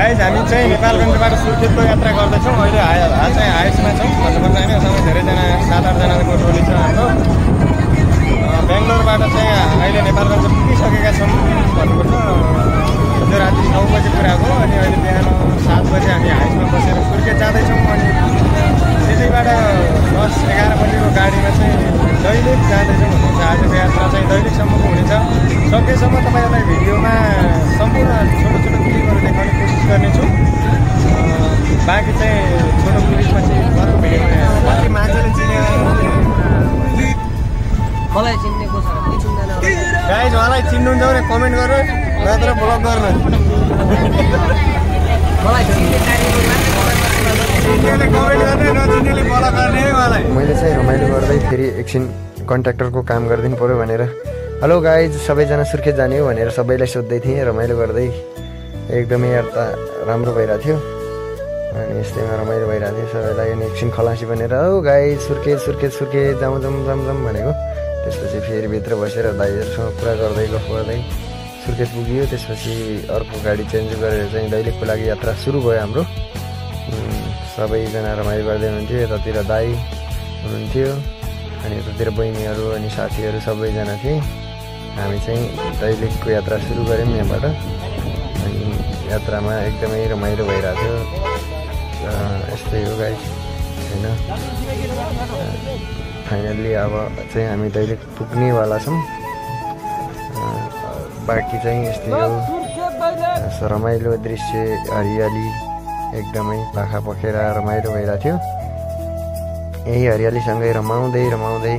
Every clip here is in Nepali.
गाइज हामी चाहिँ नेपालगञ्जबाट सुर्खेतको यात्रा गर्दैछौँ। अहिले चाहिँ हाइट्समा छौँ भन्नुपर्छ होइन। सबै धेरैजना 7-8 जनाको टोली छ हाम्रो। बेङ्गलोरबाट चाहिँ अहिले नेपालगञ्ज पुगिसकेका छौँ भन्नुपर्छ। हिजो राति 9 बजी पुऱ्याएको अनि अहिले बिहान 7 बजी हामी हाइट्समा बसेर सुर्खेत जाँदैछौँ। अनि त्यसैबाट 10-11 बजीको गाडीमा चाहिँ दैलेख जाँदैछौँ भन्नुहुन्छ। आजको यात्रा चाहिँ दैलेखसम्मको हुनेछ। सकेसम्म तपाईँहरूलाई भिडियोमा सम्पूर्ण छोटो छोटो क्लिपहरू देखाउने कोसिस गर्नेछु। बाँकी चाहिँ छोटो क्लिपपछि अर्को भिडियोमा कति मान्छेले चिने मलाई चिन्ने को छ के चिन्दैन गाइज उहाँलाई चिन्नुहुन्छ भने कमेन्ट गर्नु नत्र ब्लग गर्नु। मलाई चिन्ने चिन्नेले कमेन्ट गर्ने नचिन्नेले ब्लग गर्ने है उहाँलाई। मैले चाहिँ रमाइलो गर्दै फेरि एकछिन कन्ट्र्याक्टरको काम गरिदिनु पऱ्यो भनेर हेलो गाइज सबैजना सुर्खेत जाने हो भनेर सबैलाई सोध्दै थिएँ। रमाइलो गर्दै एकदमै यात्रा राम्रो भइरहेको थियो अनि यस्तैमा रमाइलो भइरहेको थियो सबैलाई। अनि एकछिन खलासी भनेर हो गाइज सुर्खेत सुर्खेत सुर्खेत जाउँ जाउँ जाउँ जाउँ भनेको। त्यसपछि फेरि भित्र बसेर दाइहरूसँग कुरा गर्दै गफ गर्दै सुर्खेत पुगियो। त्यसपछि अर्को गाडी चेन्ज गरेर चाहिँ दैलेखको लागि यात्रा सुरु भयो हाम्रो। सबैजना रमाइलो गर्दै हुनुहुन्थ्यो। यतातिर दाई हुनुहुन्थ्यो अनि यतातिर बहिनीहरू अनि साथीहरू सबैजना थिए। हामी चाहिँ दैलेखको यात्रा सुरु गऱ्यौँ यहाँबाट। अनि यात्रामा एकदमै रमाइलो भइरहेको थियो। यस्तै हो गाइस होइन। फाइनल्ली अब चाहिँ हामी दैलेख पुग्नेवाला छौँ। बाँकी चाहिँ यस्तै हो रमाइलो दृश्य हरियाली एकदमै पाखा पखेर रमाइलो भइरहेको थियो। यही हरियालीसँगै रमाउँदै रमाउँदै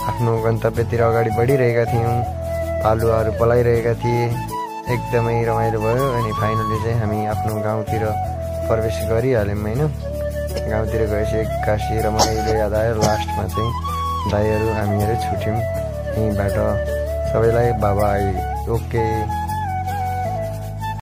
आफ्नो गन्तव्यतिर अगाडि बढिरहेका थियौँ। आलुवाहरू पलाइरहेका थिए। एकदमै रमाइलो भयो। अनि फाइनली चाहिँ हामी आफ्नो गाउँतिर प्रवेश गरिहाल्यौँ होइन। गाउँतिर गएपछि एक्कासी रमाइलो याद आयो। लास्टमा चाहिँ दाइहरू हामीहरू छुट्यौँ यहीँबाट। सबैलाई बाबा ओके।